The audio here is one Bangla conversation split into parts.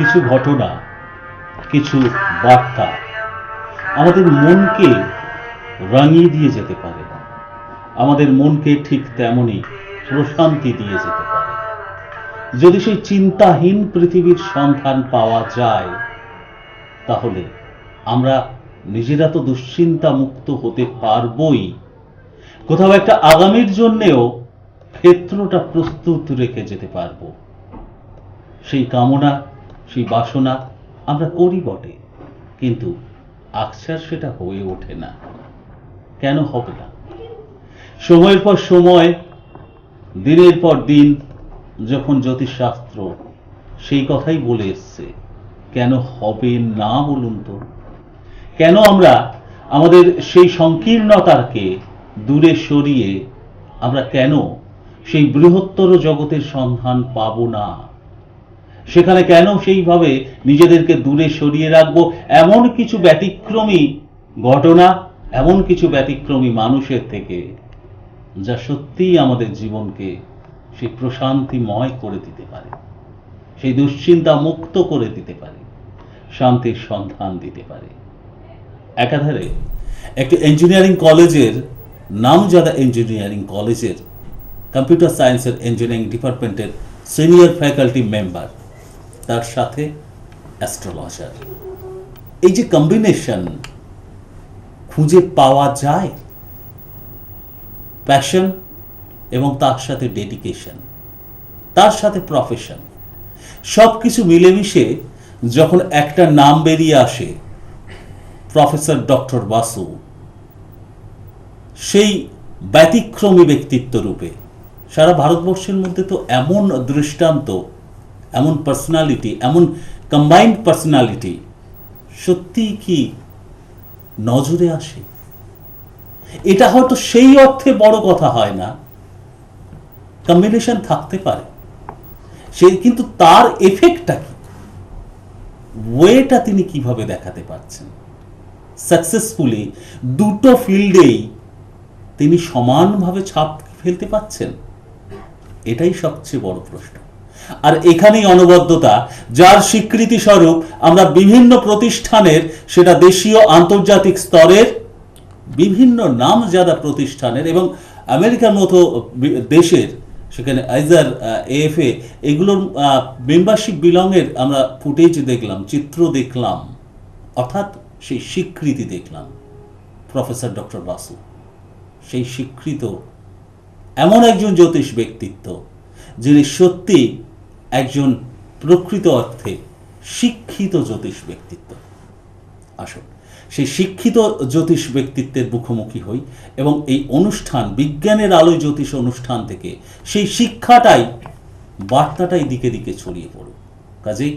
কিছু ঘটনা, কিছু বার্তা আমাদের মনকে রাঙিয়ে দিয়ে যেতে পারে, আমাদের মনকে ঠিক তেমনই প্রশান্তি দিয়ে যেতে পারে। যদি সেই চিন্তাহীন পৃথিবীর সন্ধান পাওয়া যায়, তাহলে আমরা নিজেরা তো দুশ্চিন্তা মুক্ত হতে পারবই, কোথাও একটা আগামীর জন্যেও ক্ষেত্রটা প্রস্তুত রেখে যেতে পারবো। সেই কামনা, সেই বাসনা আমরা করি বটে, কিন্তু আকছার সেটা হয়ে ওঠে না। কেন হবে না? সময়ের পর সময়, দিনের পর দিন যখন জ্যোতিষশাস্ত্র সেই কথাই বলে এসছে, কেন হবে না বলুন তো? কেন আমরা আমাদের সেই সংকীর্ণতাকে দূরে সরিয়ে আমরা কেন সেই বৃহত্তর জগতের সন্ধান পাব না? সেখানে কেন সেইভাবে নিজেদেরকে দূরে সরিয়ে রাখবো এমন কিছু ব্যতিক্রমী ঘটনা, এমন কিছু ব্যতিক্রমী মানুষের থেকে, যা সত্যিই আমাদের জীবনকে সেই প্রশান্তিময় করে দিতে পারে, সেই দুশ্চিন্তা মুক্ত করে দিতে পারে, শান্তির সন্ধান দিতে পারে। একাধারে একটি ইঞ্জিনিয়ারিং কলেজের, নামজাদা ইঞ্জিনিয়ারিং কলেজের কম্পিউটার সায়েন্সের ইঞ্জিনিয়ারিং ডিপার্টমেন্টের সিনিয়র ফ্যাকাল্টি মেম্বার, তার সাথে অ্যাস্ট্রোলজার, এই যে কম্বিনেশন খুঁজে পাওয়া যায়, প্যাশন এবং তার সাথে ডেডিকেশন, তার সাথে প্রফেশন, সব কিছু মিলেমিশে যখন একটা নাম বেরিয়ে আসে, প্রফেসর ডক্টর বাসু, সেই ব্যতিক্রমী ব্যক্তিত্ব রূপে সারা ভারতবর্ষের মধ্যে তো এমন দৃষ্টান্ত, এমন পার্সোনালিটি, এমন কম্বাইন্ড পার্সোনালিটি সত্যি কি নজরে আসে? এটা হয়তো সেই অর্থে বড় কথা হয় না, কম্বিনেশন থাকতে পারে, সেই কিন্তু তার এফেক্টটা কি, ওয়েটা তিনি কিভাবে দেখাতে পারছেন সাকসেসফুলি, দুটো ফিল্ডেই তিনি সমানভাবে ছাপ ফেলতে পারছেন, এটাই সবচেয়ে বড় প্রশ্ন। আর এখানেই অনবদ্যতা, যার স্বীকৃতি স্বরূপ আমরা বিভিন্ন প্রতিষ্ঠানের, সেটা দেশীয় আন্তর্জাতিক স্তরের বিভিন্ন নামজাদা প্রতিষ্ঠানের এবং আমেরিকার মতো দেশের, সেখানে আইজার, এএফএ, এগুলোর মেম্বারশিপ বিলংয়ের আমরা ফুটেজ দেখলাম, চিত্র দেখলাম, অর্থাৎ সেই স্বীকৃতি দেখলাম। প্রফেসর ডক্টর বাসু সেই স্বীকৃত এমন একজন জ্যোতিষ ব্যক্তিত্ব, যিনি সত্যি একজন প্রকৃত অর্থে শিক্ষিত জ্যোতিষ ব্যক্তিত্ব। আসুন সেই শিক্ষিত জ্যোতিষ ব্যক্তিত্বের মুখোমুখি হই এবং এই অনুষ্ঠান, বিজ্ঞানের আলোয় জ্যোতিষ অনুষ্ঠান থেকে সেই শিক্ষাটাই, বার্তাটাই দিকে দিকে ছড়িয়ে পড়ুক। কাজেই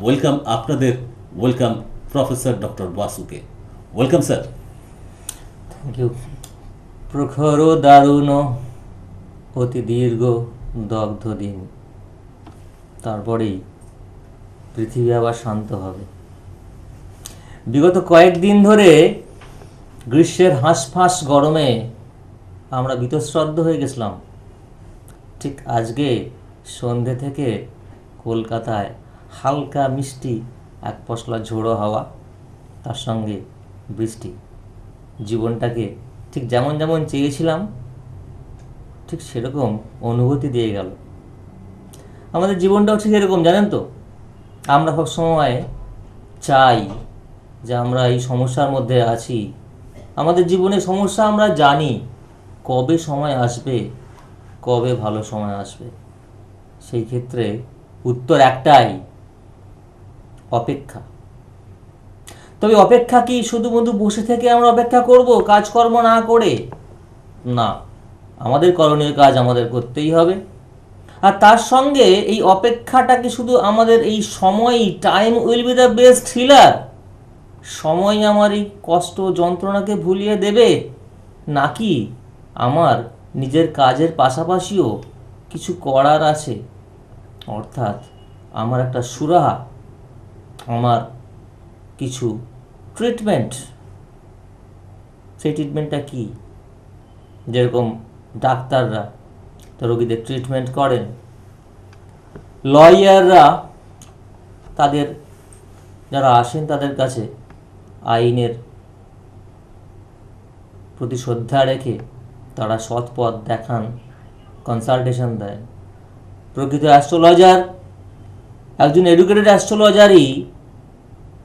ওয়েলকাম আপনাদের, ওয়েলকাম প্রফেসর ডক্টর বাসুকে। Welcome sir. Thank you. প্রখর দারুণ অতি দীর্ঘ দগ্ধ দিন, তারপরেই পৃথিবী আবার শান্ত হবে। বিগত কয়েকদিন ধরে গ্রীষ্মের হাঁসফাঁস গরমে আমরা বীতশ্রদ্ধ হয়ে গেছিলাম। ঠিক আজকে সন্ধে থেকে কলকাতায় হালকা মিষ্টি এক পশলা ঝোড়ো হাওয়া, তার সঙ্গে বৃষ্টি, জীবনটাকে ঠিক যেমন যেমন চেয়েছিলাম ঠিক সেরকম অনুভূতি দিয়ে গেল। আমাদের জীবনটাও ঠিক এরকম, জানেন তো। আমরা সবসময় চাই যে আমরা এই সমস্যার মধ্যে আছি, আমাদের জীবনে সমস্যা, আমরা জানি কবে সময় আসবে, কবে ভালো সময় আসবে। সেই ক্ষেত্রে উত্তর একটাই, অপেক্ষা। তবে অপেক্ষা কি শুধুমাত্র বসে থেকে আমরা অপেক্ষা করব কাজকর্ম না করে? না, আমাদের করণীয় কাজ আমাদের করতেই হবে। আর তার সঙ্গে এই অপেক্ষাটা কি শুধু আমাদের এই সময়, time will be the best healer, সময় আমার এই কষ্ট যন্ত্রণাকে ভুলিয়ে দেবে, নাকি আমার নিজের কাজের পাশাপাশিও কিছু করার আছে, অর্থাৎ আমার একটা সুরাহা, আমার কিছু ট্রিটমেন্ট। সেই ট্রিটমেন্টটা কি? যেরকম ডাক্তাররা তো রোগীদের ট্রিটমেন্ট করেন, লয়াররা তাদের যারা আসেন তাদের কাছে আইনের প্রতি শ্রদ্ধা রেখে তারা সৎ পথ দেখান, কনসালটেশন দেন। প্রকৃত অ্যাস্ট্রোলজার একজন এডুকেটেড অ্যাস্ট্রোলজারই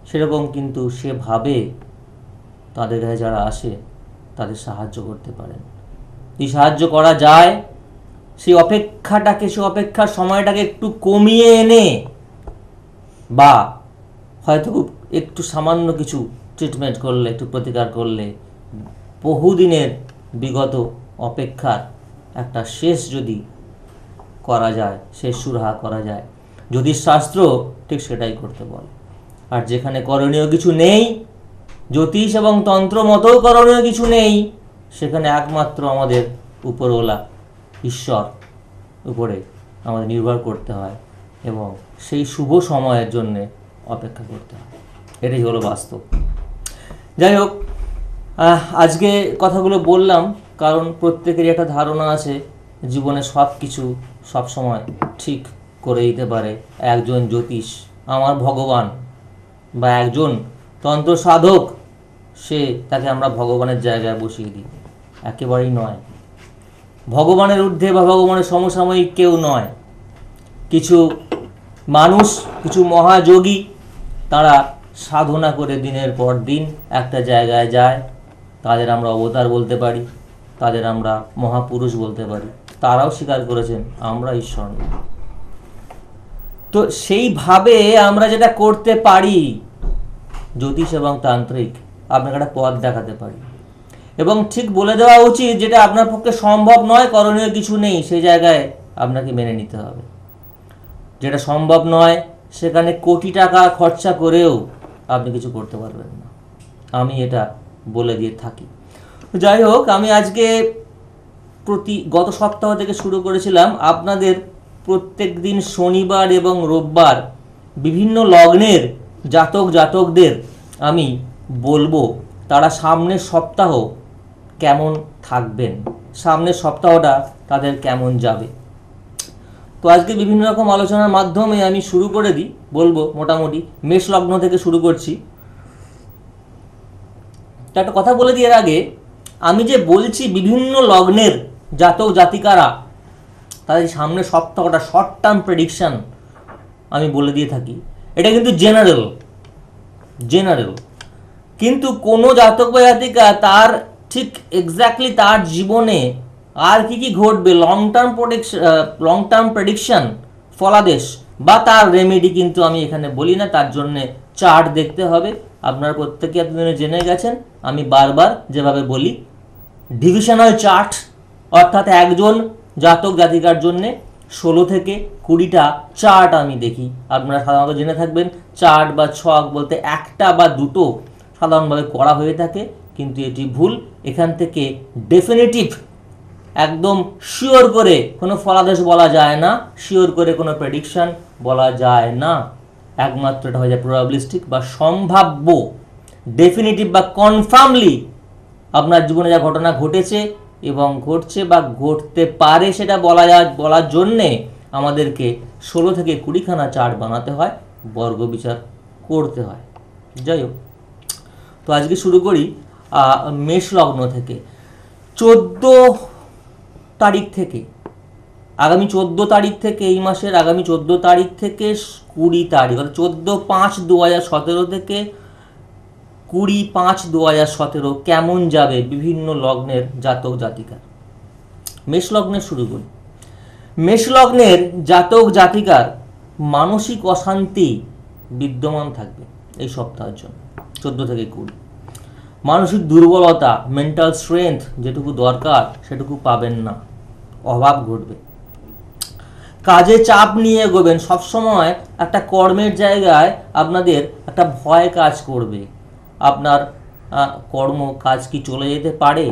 সেরকম, কিন্তু সেভাবে তাদের কাছে যারা আসে তাদের সাহায্য করতে পারেন। যদি সাহায্য করা যায়, সেই অপেক্ষার সময়টাকে একটু কমিয়ে এনে বা হয়তো একটু সামান্য কিছু ট্রিটমেন্ট করলে, একটু প্রতিকার করলে বহুদিনের বিগত অপেক্ষার একটা শেষ যদি করা যায়, শেষ সুরাহা করা যায়, জ্যোতিষশাস্ত্র ঠিক সেটাই করতে বলে। আর যেখানে করণীয় কিছু নেই, জ্যোতিষ এবং তন্ত্র মতেও করণীয় কিছু নেই, সেখানে একমাত্র আমাদের উপরওয়ালা ঈশ্বর উপরে আমাদের নির্ভর করতে হয় এবং সেই শুভ সময়ের জন্যে অপেক্ষা করতে হয়। এটাই হলো বাস্তব। যাই হোক, আজকে কথাগুলো বললাম কারণ প্রত্যেকেরই একটা ধারণা আছে জীবনে সব কিছু সবসময় ঠিক করে দিতে পারে একজন জ্যোতিষ, আমার ভগবান, বা একজন তন্ত্র সাধক, তাকে আমরা ভগবানের জায়গায় বসিয়ে দিই। একেবারেই নয়। ভগবানের ঊর্ধ্বে বা ভগবানের সমসাময়িক কেউ নয়। কিছু মানুষ, কিছু মহাযোগী, তারা সাধনা করে দিনের পর দিন একটা জায়গায় যায়, তাদের আমরা অবতার বলতে পারি, তাদের আমরা মহাপুরুষ বলতে পারি। তারাও স্বীকার করেছেন আমরা ঈশ্বর নই। তো সেইভাবে আমরা যেটা করতে পারি, জ্যোতিষ এবং তান্ত্রিক আপনাকে একটা পথ দেখাতে পারি এবং ঠিক বলে দেওয়া উচিত যেটা আপনার পক্ষে সম্ভব নয়, করণীয় কিছু নেই, সেই জায়গায় আপনাকে মেনে নিতে হবে। যেটা সম্ভব নয় সেখানে কোটি টাকা খরচা করেও আপনি কিছু করতে পারবেন না, আমি এটা বলে দিয়ে থাকি। যাই হোক, আমি আজকে গত সপ্তাহ থেকে শুরু করেছিলাম আপনাদের প্রত্যেক দিন শনিবার এবং রোববার বিভিন্ন লগ্নের জাতকদের আমি বলবো তারা সামনের সপ্তাহ কেমন থাকবেন, সামনের সপ্তাহটা তাদের কেমন যাবে। তো আজকে বিভিন্ন রকম আলোচনার মাধ্যমে আমি শুরু করে দিই, বলবো মোটামুটি মেষ লগ্ন থেকে শুরু করছি। তো একটা কথা বলে দিই এর আগে, আমি যে বলছি বিভিন্ন লগ্নের জাতক জাতিকারা তাদের সামনের সপ্তাহটা শর্ট টার্ম প্রেডিকশন আমি বলে দিয়ে থাকি, এটা কিন্তু জেনারেল। কিন্তু কোনো জাতক বা জাতিকা তার ঠিক এক্স্যাক্টলি তার জীবনে আর কি ঘটবে, লং টার্ম প্রেডিকশন, ফলাদেশ বা তার রেমেডি কিন্তু আমি এখানে বলি না। তার জন্য চার্ট দেখতে হবে। আপনারা প্রত্যেকে এতদিনে জেনে গেছেন, আমি বারবার যেভাবে বলি ডিভিশনাল চার্ট, অর্থাৎ একজন জাতক জাতিকার জন্য 16 থেকে 20টা চার্ট আমি দেখি। আপনারা সাধারণত জেনে থাকবেন চার্ট বা ছক বলতে একটা বা দুটো সাধারণভাবে করা হয়ে থাকে, কিন্তু এটি ভুল। এখান থেকে ডেফিনেটিভ একদম শিওর করে কোনো ফলাদেশ বলা যায় না, শিওর করে কোনো প্রেডিকশন বলা যায় না। একমাত্র এটা হয়ে যায় প্রবাবিলিস্টিক বা সম্ভাব্য। ডেফিনেটিভ বা কনফার্মলি আপনার জীবনে যা ঘটনা ঘটেছে এবং ঘটছে বা ঘটতে পারে সেটা বলার জন্যে আমাদেরকে 16 থেকে 20খানা চার্ট বানাতে হয়, বর্গ বিচার করতে হয়। যাই হোক, তো আজকে শুরু করি মেষ লগ্ন থেকে। 14 তারিখ থেকে, আগামী 14 তারিখ থেকে, এই মাসের আগামী 14 তারিখ থেকে 20 তারিখ, অর্থাৎ 14/5/2017 থেকে 20/5/2017 কেমন যাবে বিভিন্ন লগ্নের জাতক জাতিকার। মেষ লগ্নের শুরু করি। মেষ লগ্নের জাতক জাতিকার মানসিক অশান্তি বিদ্যমান থাকবে এই সপ্তাহের জন্য, 14 থেকে 20। মানসিক দুর্বলতা, মেন্টাল স্ট্রেংথ যেটুকু দরকার সেটুকু পাবেন না, অভাব ঘটবে। কাজে চাপ নিয়ে এগোবেন, সবসময় একটা কর্মের জায়গায় আপনাদের একটা ভয় কাজ করবে। আপনার কর্ম কাজ কি চলে যেতে পারে,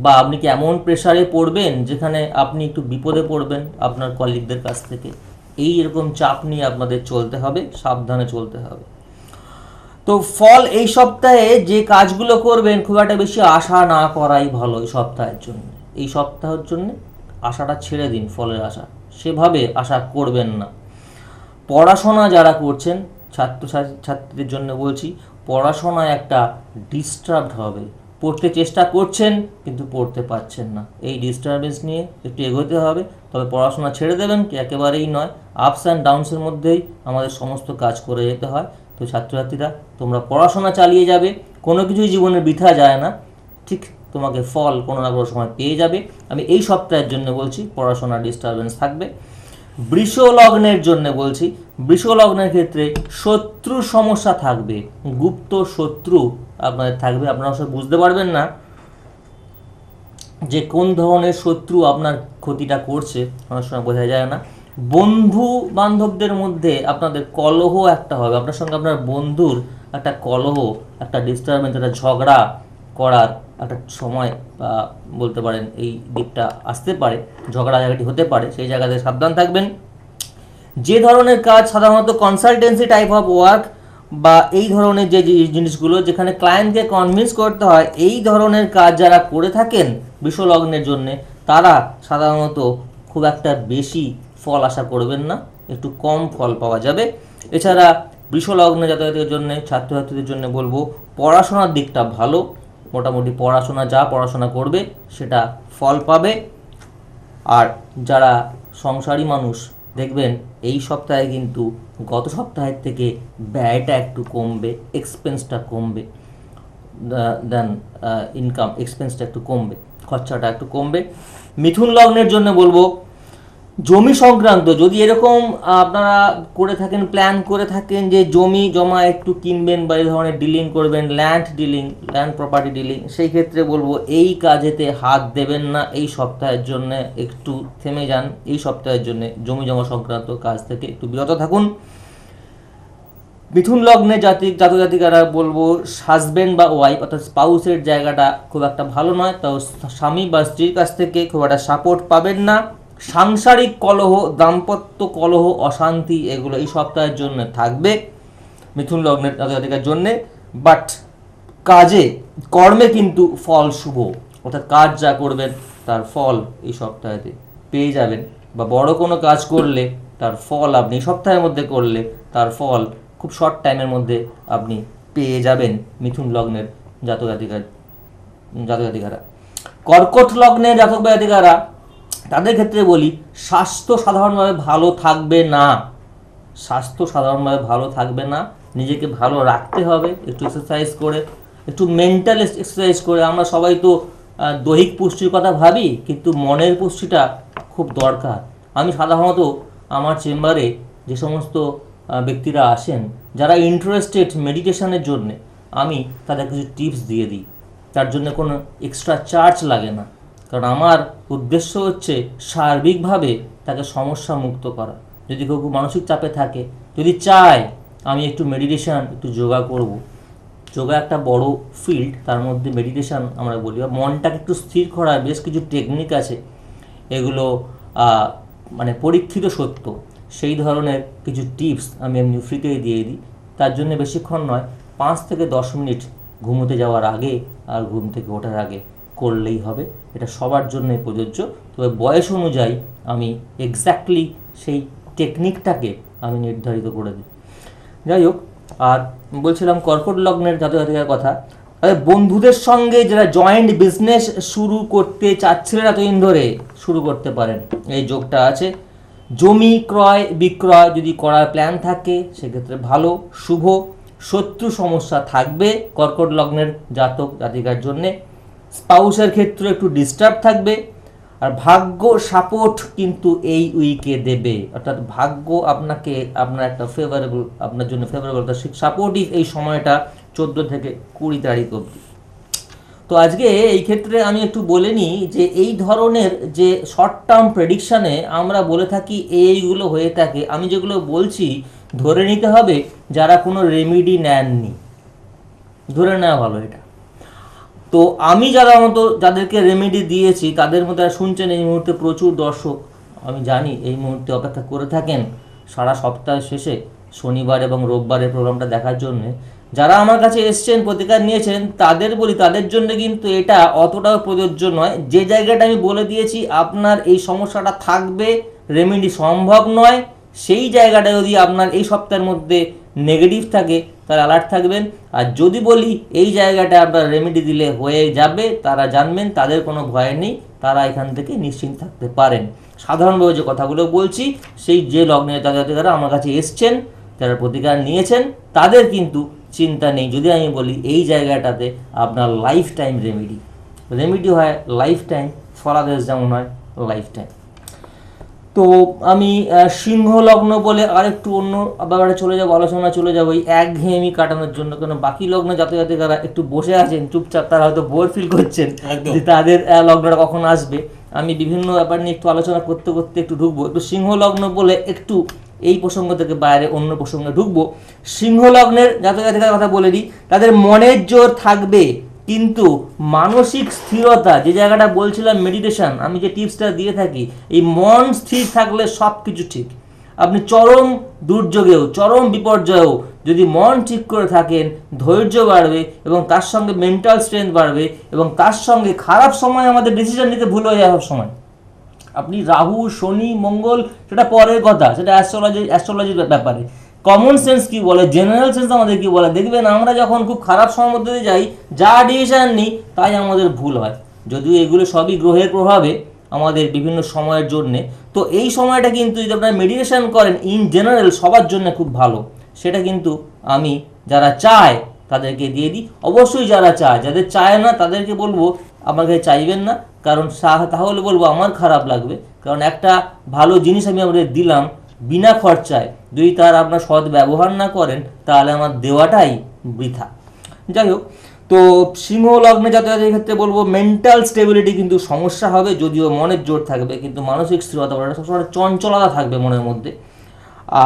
বা আপনি কি এমন প্রেসারে পড়বেন যেখানে আপনি একটু বিপদে পড়বেন আপনার কলিগদের কাছ থেকে। এই এরকম চাপ নিয়ে আপনাদের চলতে হবে, সাবধানে চলতে হবে। তো ফল এই সপ্তাহে যে কাজগুলো করবেন খুব একটা বেশি আশা না করাই ভালো এই সপ্তাহের জন্য। এই সপ্তাহের জন্য আশাটা ছেড়ে দিন, ফলের আশা সেভাবে আশা করবেন না। পড়াশোনা যারা করছেন ছাত্রীদের জন্য বলছি, পড়াশোনায় একটা ডিস্টার্ব হবে, পড়তে চেষ্টা করছেন কিন্তু পড়তে পারছেন না, এই ডিস্টারবেন্স নিয়ে একটু এগোতে হবে। তবে পড়াশোনা ছেড়ে দেবেন কি একেবারেই নয়, আপস অ্যান্ড ডাউনসের মধ্যেই আমাদের সমস্ত কাজ করে যেতে হয়। তো ছাত্রছাত্রীরা, তোমরা পড়াশোনা চালিয়ে যাবে, কোনো কিছুই জীবনে বৃথা যায় না, ঠিক তোমাকে ফল কোনো না কোনো সময় পেয়ে যাবে। আমি এই সপ্তাহের জন্য বলছি পড়াশোনার ডিস্টারবেন্স থাকবে। বৃষ লগ্নের জন্য বলছি, বৃষ লগ্নের ক্ষেত্রে শত্রু সমস্যা থাকবে, গুপ্ত শত্রু আপনাদের থাকবে, আপনারা সব বুঝতে পারবেন না যে কোন ধরনের শত্রু আপনার ক্ষতিটা করছে, অনেক সময় বোঝা যায় না। বন্ধু বান্ধবদের মধ্যে আপনাদের কলহ একটা হবে, আপনার সঙ্গে আপনার বন্ধুর একটা কলহ, একটা ডিস্টারবেন্স, একটা ঝগড়া করার একটা সময় বা বলতে পারেন এই দিকটা আসতে পারে, ঝগড়াঝাটি হতে পারে, সেই জায়গাতে সাবধান থাকবেন। যে ধরনের কাজ সাধারণত কনসালটেন্সি টাইপ অফ ওয়ার্ক বা এই ধরনের যে জিনিসগুলো যেখানে ক্লায়েন্টকে কনভিন্স করতে হয়, এই ধরনের কাজ যারা করে থাকেন বিশ্বলগ্নের জন্য, তারা সাধারণত খুব একটা বেশি ফল আশা করবেন না, একটু কম ফল পাওয়া যাবে। এছাড়া বিশ্বলগ্নের যাতায়াতের জন্য ছাত্রছাত্রীদের জন্য বলবো পড়াশোনার দিকটা ভালো, মোটামুটি পড়াশোনা করবে সেটা ফল পাবে। আর যারা সংসারী মানুষ দেখবেন এই সপ্তাহে কিন্তু গত সপ্তাহের থেকে ব্যয়টা একটু কমবে, এক্সপেন্সটা কমবে, দেন ইনকাম এক্সপেন্সটা একটু কমবে, খরচাটা একটু কমবে। মিথুন লগ্নের জন্য বলবো জমি সংক্রান্ত, যদি এরকম আপনারা করে থাকেন, প্ল্যান করে থাকেন যে জমি জমা একটু কিনবেন বা এই ধরনের ডিলিং করবেন, ল্যান্ড প্রপার্টি ডিলিং, সেই ক্ষেত্রে বলবো এই কাজেতে হাত দেবেন না, এই সপ্তাহের জন্য একটু থেমে যান, এই সপ্তাহের জন্য জমি জমা সংক্রান্ত কাজ থেকে একটু বিরত থাকুন। মিথুন লগ্নে জাতিকারা বলবো হাজবেন্ড বা ওয়াইফ অর্থাৎ স্পাউসের জায়গাটা খুব একটা ভালো নয়, তাও স্বামী বা স্ত্রীর কাছ থেকে খুব একটা সাপোর্ট পাবেন না। সাংসারিক কলহ, দাম্পত্য কলহ, অশান্তি, এগুলো এই সপ্তাহের জন্য থাকবে মিথুন লগ্নের জাতিকার জন্য। বাট কর্মে কিন্তু ফল শুভ, অর্থাৎ কাজ যা করবেন তার ফল এই সপ্তাহেতে পেয়ে যাবেন, বা বড় কোনো কাজ করলে তার ফল আপনি সপ্তাহের মধ্যে করলে তার ফল খুব শর্ট টাইমের মধ্যে আপনি পেয়ে যাবেন মিথুন লগ্নের জাতক-জাতিকারা। কর্কট লগ্নের জাতক-জাতিকারা, তাদের ক্ষেত্রে বলি স্বাস্থ্য সাধারণভাবে ভালো থাকবে না, নিজেকে ভালো রাখতে হবে, একটু এক্সারসাইজ করে, একটু মেন্টাল এক্সারসাইজ করে। আমরা সবাই তো দৈহিক পুষ্টির কথা ভাবি, কিন্তু মনের পুষ্টিটা খুব দরকার। আমি সাধারণত আমার চেম্বারে যে সমস্ত ব্যক্তিরা আসেন যারা ইন্টারেস্টেড মেডিটেশনের জন্য, আমি তাদের কিছু টিপস দিয়ে দিই, তার জন্য কোনো এক্সট্রা চার্জ লাগে না, কারণ আমার উদ্দেশ্য হচ্ছে সার্বিকভাবে তাকে সমস্যা মুক্ত করা। যদি কেউ খুব মানসিক চাপে থাকে, যদি চায় আমি একটু মেডিটেশন, একটু যোগা করব, যোগা একটা বড় ফিল্ড, তার মধ্যে মেডিটেশন আমরা বলি, বা মনটাকে একটু স্থির করার বেশ কিছু টেকনিক আছে, এগুলো মানে পরীক্ষিত সত্য, সেই ধরনের কিছু টিপস আমি এমনি ফ্রিতেই দিয়ে দিই। তার জন্য বেশিক্ষণ নয়, 5 থেকে 10 মিনিট ঘুমোতে যাওয়ার আগে আর ঘুম থেকে ওঠার আগে করলেই হবে। এটা সবার জন্যই প্রযোজ্য, তবে বয়স অনুযায়ী আমি এক্স্যাক্টলি সেই টেকনিকটাকে আমি নির্ধারিত করে দিই। যাই হোক, আর বলছিলাম কর্কট লগ্নের জাতক-জাতিকার কথা, বন্ধুদের সঙ্গে যারা জয়েন্ট বিজনেস শুরু করতে চাচ্ছিলেন এতদিন ধরে, শুরু করতে পারেন, এই যোগটা আছে। জমি ক্রয় বিক্রয় যদি করার প্ল্যান থাকে সেক্ষেত্রে ভালো, শুভ। শত্রু সমস্যা থাকবে কর্কট লগ্নের জাতক জাতিকার জন্যে। স্পাউসের ক্ষেত্রে একটু ডিস্টার্ব থাকবে। আর ভাগ্য সাপোর্ট কিন্তু এই উইকে দেবে, অর্থাৎ ভাগ্য আপনাকে আপনার একটা ফেভারেবল, আপনার জন্য ফেভারেবল, সাপোর্টিভ এই সময়টা 14 থেকে 20 তারিখ অবধি। তো আজকে এই ক্ষেত্রে আমি একটু বলে নিই যে এই ধরনের যে শর্ট টার্ম প্রেডিকশানে আমরা বলে থাকি এইগুলো হয়ে থাকে, আমি যেগুলো বলছি ধরে নিতে হবে যারা কোনো রেমেডি নেননি, ধরে নেওয়া ভালো এটা। তো আমি যাদেরকে রেমেডি দিয়েছি তাদের মধ্যে শুনছেন এই মুহূর্তে প্রচুর দর্শক, আমি জানি এই মুহূর্তে অপেক্ষা করে থাকেন সারা সপ্তাহের শেষে শনিবার এবং রোববারের প্রোগ্রামটা দেখার জন্য। যারা আমার কাছে এসছেন, প্রতিকার নিয়েছেন, তাদের বলি তাদের জন্য কিন্তু এটা অতটাও প্রযোজ্য নয়। যে জায়গাটা আমি বলে দিয়েছি আপনার এই সমস্যাটা থাকবে, রেমেডি সম্ভব নয়, সেই জায়গাটা যদি আপনার এই সপ্তাহের মধ্যে নেগেটিভ থাকে তারা অ্যালার্ট থাকবেন। আর যদি বলি এই জায়গাটা আপনার রেমেডি দিলে হয়ে যাবে, তারা জানবেন তাদের কোনো ভয় নেই, তারা এখান থেকে নিশ্চিন্ত থাকতে পারেন। সাধারণভাবে যে কথাগুলো বলছি, সেই যে লগ্নের জাতক-জাতিকারা আমার কাছে এসছেন, যারা প্রতিকার নিয়েছেন, তাদের কিন্তু চিন্তা নেই। যদি আমি বলি এই জায়গাটাতে আপনার লাইফ টাইম রেমেডি হয় লাইফ টাইম, ফলাদেশ যেমন হয় লাইফ টাইম। তো আমি সিংহ লগ্ন বলে আরেকটু অন্য ব্যাপারে আলোচনা চলে যাবো এই একঘেয়েমি কাটানোর জন্য। কারণ বাকি লগ্ন জাতক-জাতিকারা একটু বসে আছেন চুপচাপ, তারা হয়তো বোর ফিল করছেন যে তাদের লগ্নটা কখন আসবে। আমি বিভিন্ন ব্যাপার নিয়ে একটু আলোচনা করতে করতে একটু ঢুকবো, একটু সিংহ লগ্ন বলে একটু এই প্রসঙ্গ থেকে বাইরে অন্য প্রসঙ্গে ঢুকবো। সিংহ লগ্নের জাতক-জাতিকার কথা বলে দিই, তাদের মনের জোর থাকবে, কিন্তু মানসিক স্থিরতা, যে জায়গাটা বলছিলাম মেডিটেশন, আমি যে টিপসটা দিয়ে থাকি, এই মন স্থির থাকলে সব কিছু ঠিক। আপনি চরম দুর্যোগেও, চরম বিপর্যয়েও যদি মন ঠিক করে থাকেন, ধৈর্য বাড়বে এবং তার সঙ্গে মেন্টাল স্ট্রেংথ বাড়বে, এবং তার সঙ্গে খারাপ সময় আমাদের ডিসিশন নিতে ভুল হয়ে যায় সব সময়। আপনি রাহু, শনি, মঙ্গল সেটা পরের কথা, সেটা অ্যাস্ট্রোলজির ব্যাপারে। কমন সেন্স কি বলে, জেনারেল সেন্স আমাদের কি বলে, দেখবেন আমরা যখন খুব খারাপ সময়ের মধ্যে দিয়ে যাই, যা ডিসিশন নিই তাই আমাদের ভুল হয়। যদিও এগুলো সবই গ্রহের প্রভাবে আমাদের বিভিন্ন সময়ের জন্যে। তো এই সময়টা কিন্তু যদি আপনারা মেডিটেশন করেন, ইন জেনারেল সবার জন্য খুব ভালো। সেটা কিন্তু আমি যারা চায় তাদেরকে দিয়ে দিই। অবশ্যই যারা চায়, যাদের চায় না তাদেরকে বলবো আমাকে চাইবেন না, কারণ তাহলে বলবো আমার খারাপ লাগবে। কারণ একটা ভালো জিনিস আমি আমাদের দিলাম বিনা খরচায়, যদি তার আপনার সৎ ব্যবহার না করেন তাহলে আমার দেওয়াটাই বৃথা। যাই হোক, তো সিংহ লগ্নে জাতকের ক্ষেত্রে বলবো মেন্টাল স্টেবিলিটি কিন্তু সমস্যা হবে, যদিও মনের জোর থাকবে, কিন্তু মানসিক স্থিরতা সবসময় চঞ্চলতা থাকবে মনের মধ্যে।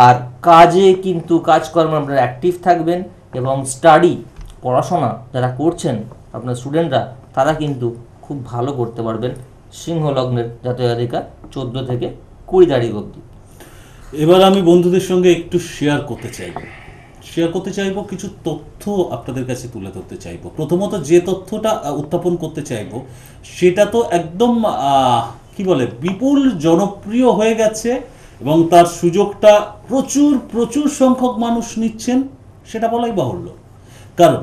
আর কাজে কিন্তু কাজকর্মে আপনারা অ্যাক্টিভ থাকবেন, এবং স্টাডি, পড়াশোনা যারা করছেন আপনার স্টুডেন্টরা, তারা কিন্তু খুব ভালো করতে পারবেন সিংহ লগ্নের জাতক-জাতিকা 14 থেকে 20 তারিখ অবধি। এবার আমি বন্ধুদের সঙ্গে একটু শেয়ার করতে চাইবো কিছু তথ্য আপনাদের কাছে তুলে ধরতে চাইবো। প্রথমত যে তথ্যটা উত্থাপন করতে চাইবো সেটা তো একদম কি বলে বিপুল জনপ্রিয় হয়ে গেছে, এবং তার সুযোগটা প্রচুর সংখ্যক মানুষ নিচ্ছেন, সেটা বলাই বাহুল্য। কারণ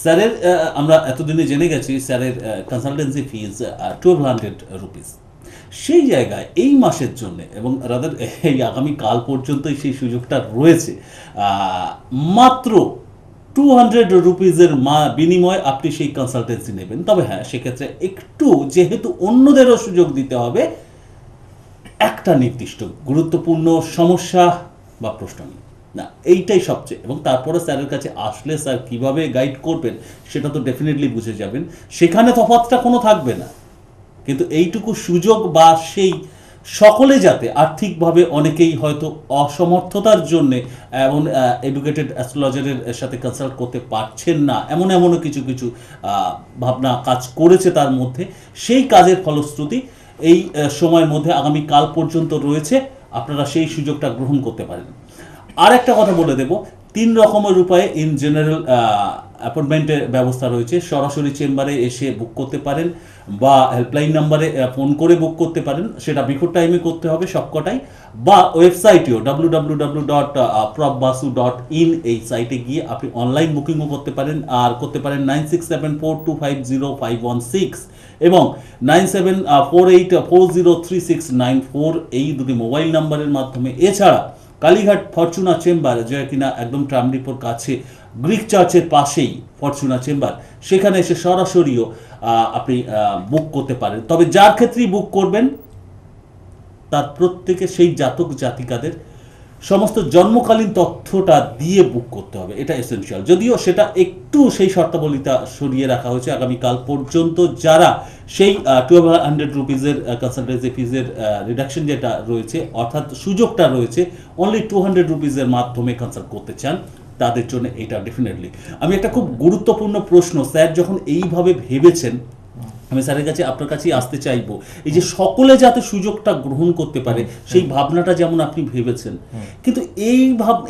স্যারের আমরা এতদিনে জেনে গেছি স্যারের কনসালটেন্সি ফিজ 1200 রুপিস। সেই জায়গায় এই মাসের জন্য এবং রাদার এই আগামী কাল পর্যন্তই সেই সুযোগটা রয়েছে, মাত্র 200 রুপিজের বিনিময়ে আপনি সেই কনসালটেন্সি নেবেন। তবে হ্যাঁ, সেক্ষেত্রে একটু যেহেতু অন্যদেরও সুযোগ দিতে হবে, একটা নির্দিষ্ট গুরুত্বপূর্ণ সমস্যা বা প্রশ্ন নিয়ে না, এইটাই সবচেয়ে। এবং তারপরে স্যারের কাছে আসলে স্যার কিভাবে গাইড করবেন সেটা তো ডেফিনেটলি বুঝে যাবেন, সেখানে তফাৎটা কোনো থাকবে না। কিন্তু এইটুকু সুযোগ বা সেই সকলে যাতে আর্থিকভাবে অনেকেই হয়তো অসমর্থতার জন্যে এমন এডুকেটেড অ্যাস্ট্রোলজারের সাথে কনসাল্ট করতে পারছেন না, এমনও কিছু ভাবনা কাজ করেছে তার মধ্যে, সেই কাজের ফলশ্রুতি এই সময়ের মধ্যে আগামী কাল পর্যন্ত রয়েছে, আপনারা সেই সুযোগটা গ্রহণ করতে পারেন। আর একটা কথা বলে দেব, 3 রকমের উপায়ে ইন জেনারেল অ্যাপয়েন্টমেন্টের ব্যবস্থা রয়েছে। সরাসরি চেম্বারে এসে বুক করতে পারেন, বা হেল্পলাইন নাম্বারে ফোন করে বুক করতে পারেন, সেটা বিফোর টাইমে করতে হবে সবকটাই, বা ওয়েবসাইটেও www.propbasu.in এই সাইটে গিয়ে আপনি অনলাইন বুকিংও করতে পারেন। আর করতে পারেন 9674250516 এবং 9748403694 এই দুটি মোবাইল নাম্বারের মাধ্যমে। এছাড়া কালীঘাট ফরচুনা চেম্বার, যেটা কিনা একদম ট্রামডিপোর কাছে গ্রিক চার্চের পাশেই ফরচুনা চেম্বার, সেখানে এসে সরাসরিও আপনি বুক করতে পারেন। তবে যার ক্ষেত্রেই বুক করবেন তার প্রত্যেকে সেই জাতক জাতিকাদের সমস্ত জন্মকালীন তথ্যটা দিয়ে বুক করতে হবে, এটা এসেনশিয়াল। যদিও সেটা একটু সেই শর্তাবলীটা সরিয়ে রাখা হয়েছে আগামীকাল পর্যন্ত। যারা সেই 1200 রুপিজের কনসালটেন্সি ফিজের রিডাকশন যেটা রয়েছে, অর্থাৎ সুযোগটা রয়েছে, অনলি 200 রুপিজের মাধ্যমে কনসাল্ট করতে চান, তাদের জন্য এটা ডেফিনেটলি। আমি একটা খুব গুরুত্বপূর্ণ প্রশ্ন, স্যার যখন এইভাবে ভেবেছেন, আমি স্যারের কাছে আপনার কাছেই আসতে চাইবো, এই যে সকলে যাতে সুযোগটা গ্রহণ করতে পারে সেই ভাবনাটা যেমন আপনি ভেবেছেন, কিন্তু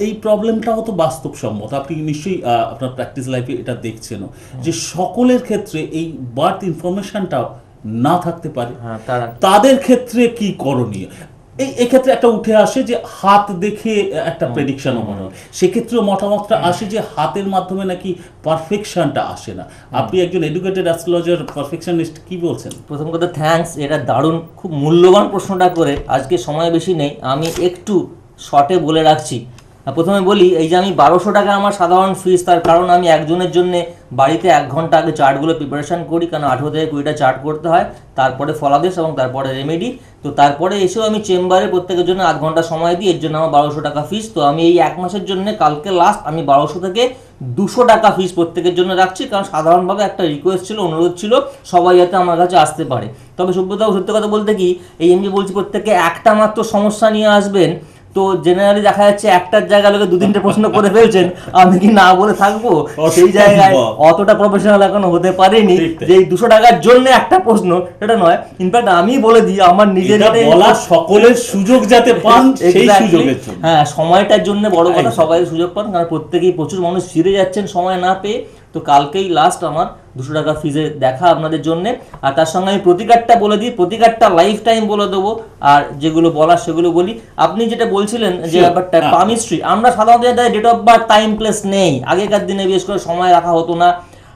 এই প্রবলেমটাও তো বাস্তবসম্মত। আপনি নিশ্চয়ই আপনার প্র্যাকটিস লাইফে এটা দেখছেনও, যে সকলের ক্ষেত্রে এই বার্থ ইনফরমেশনটাও না থাকতে পারে। তাদের ক্ষেত্রে কি করণীয়? এই ক্ষেত্রে একটা উঠে আসে যে হাত দেখে একটা প্রেডিকশনও মনে হয়, সেক্ষেত্রেও মতামতটা আসে যে হাতের মাধ্যমে নাকি পারফেকশনটা আসে না। আপনি একজন এডুকেটেড অ্যাস্ট্রোলজার, পারফেকশনিস্ট, কি বলছেন? প্রথম কথা থ্যাঙ্কস, এটা দারুণ, খুব মূল্যবান প্রশ্নটা করে। আজকে সময় বেশি নেই, আমি একটু শর্টে বলে রাখছি। প্রথমে বলি, এই যে আমি 1200 টাকা আমার সাধারণ ফিস, তার কারণ আমি একজনের জন্য বাড়িতে 1 ঘন্টা আগে চার্টগুলো প্রিপারেশন করি, কারণ 18 থেকে 20টা চার্ট করতে হয়, তারপরে ফলাদেশ এবং তারপরে রেমেডি। তো তারপরে এসেও আমি চেম্বারে প্রত্যেকের জন্য 8 ঘন্টা সময় দিই, এর জন্য আমার 1200 টাকা ফিস। তো আমি এই 1 মাসের জন্য কালকে লাস্ট আমি 1200 থেকে 200 টাকা ফিস প্রত্যেকের জন্য রাখছি, কারণ সাধারণভাবে একটা রিকোয়েস্ট ছিল, অনুরোধ ছিল, সবাই যাতে আমার কাছে আসতে পারে। তবে সত্য কথা বলতে কি, এই আমি বলছি প্রত্যেকে একটা মাত্র সমস্যা নিয়ে আসবেন, তো জেনারেলি দেখা যাচ্ছে একটার জায়গায় লোকে 2-3টে প্রশ্ন করে ফেলছেন, আমি কি না বলে থাকবো? সেই জায়গায় অতটা প্রফেশনাল এখনো হতে পারিনি যে এই 200 টাকার জন্য একটা প্রশ্ন, সেটা নয়। ইনফ্যাক্ট আমি বলে দিই, আমার নিজের সকলের সুযোগ যাতে পান সেই সুযোগের জন্য। হ্যাঁ, সময়টার জন্য বড় কথা, সবাই সুযোগ পান, কারণ প্রত্যেকেই প্রচুর মানুষ ফিরে যাচ্ছেন সময় না পেয়ে। তো কালকেই লাস্ট আমার 200 টাকা ফিজে দেখা আপনাদের জন্য। আর তার সঙ্গে আমি প্রতিকারটা বলে দিই, প্রতিকারটা লাইফ টাইম বলে দেবো, আর যেগুলো বলার সেগুলো বলি। আপনি যেটা বলছিলেন যে ব্যাপারটা পামিস্ট্রি, আমরা সাধারণত date of birth time place নেই, আগেকার দিনে বিশেষ করে সময় রাখা হতো না।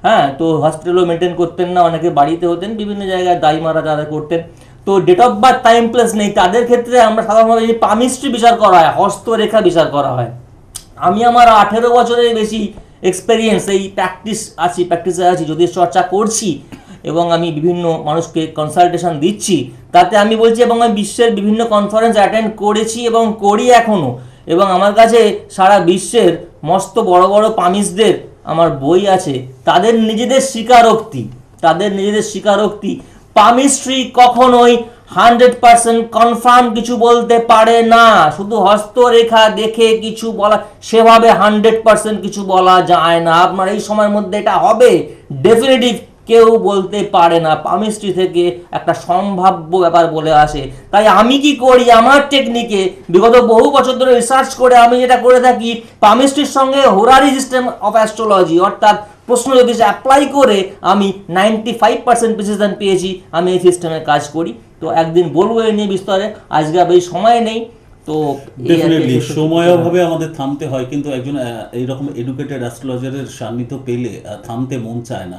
হ্যাঁ, তো হসপিটালও মেনটেন করতেন না, অনেকে বাড়িতে হতেন, বিভিন্ন জায়গায় দাই মারা যারা করতেন। তো date of birth time place নেই, তাদের ক্ষেত্রে আমরা সাধারণভাবে পামিস্ট্রি বিচার করা হয়, হস্তরেখা বিচার করা হয়। আমি আমার 18 বছরের বেশি এক্সপেরিয়েন্স, এই প্র্যাকটিসে আছি, যদি চর্চা করছি এবং আমি বিভিন্ন মানুষকে কনসালটেশন দিচ্ছি, তাতে আমি বলছি, এবং আমি বিশ্বের বিভিন্ন কনফারেন্স অ্যাটেন্ড করেছি এবং করি এখনও। এবং আমার কাছে সারা বিশ্বের মস্ত বড় বড় পামিস্টদের আমার বই আছে, তাদের নিজেদের স্বীকারোক্তি, পামিস্ট্রি কখনোই 100% কনফার্ম কিছু বলতে পারে না। শুধু হস্তরেখা দেখে কিছু বলা, সেভাবে 100% কিছু বলা যায় না। আপনার এই সময়ের মধ্যে এটা হবে ডেফিনেটিভ কেউ বলতে পারে না, পামিস্ট্রি থেকে একটা সম্ভাব্য ব্যাপার বলে আসে। তাই আমি কি করি, আমার টেকনিকে বিগত বহু বছর ধরে রিসার্চ করে আমি যেটা করে থাকি, পামিস্ট্রির সঙ্গে হোরারি সিস্টেম অফ অ্যাস্ট্রোলজি, অর্থাৎ প্রশ্ন যদি অ্যাপ্লাই করে আমি 95% প্রিসিশন পেয়েছি, আমি এই সিস্টেমে কাজ করি। তো একদিন বলবো এই নিয়ে বিস্তারে, আজকে এই সময় নেই। তো ডেফিনেটলি সময় অভাবে আমাদের থামতে হয়, কিন্তু একজন এইরকম এডুকেটেড অ্যাস্ট্রোলজারের সান্নিধ্য পেলে থামতে মন চায় না,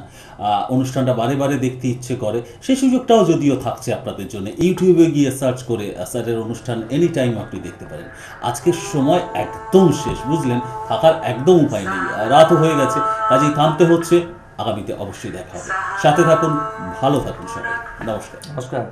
অনুষ্ঠানটা বারে বারে দেখতে ইচ্ছে করে। সেই সুযোগটাও যদিও থাকছে আপনাদের জন্য, ইউটিউবে গিয়ে সার্চ করে স্যারের অনুষ্ঠান এনি টাইম আপনি দেখতে পারেন। আজকের সময় একদম শেষ, বুঝলেন, থাকার একদম উপায় নেই, রাতও হয়ে গেছে, কাজেই থামতে হচ্ছে। আগামীতে অবশ্যই দেখা হবে, সাথে থাকুন, ভালো থাকুন সবাই। নমস্কার। নমস্কার।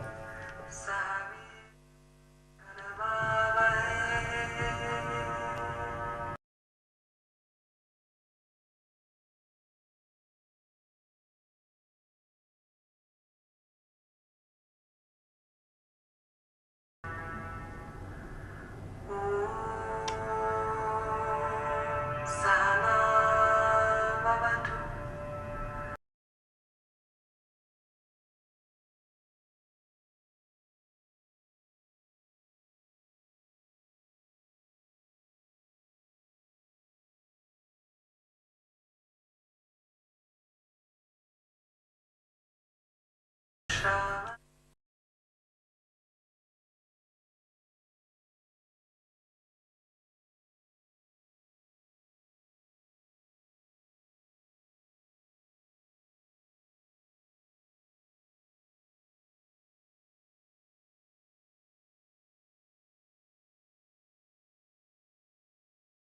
Shine.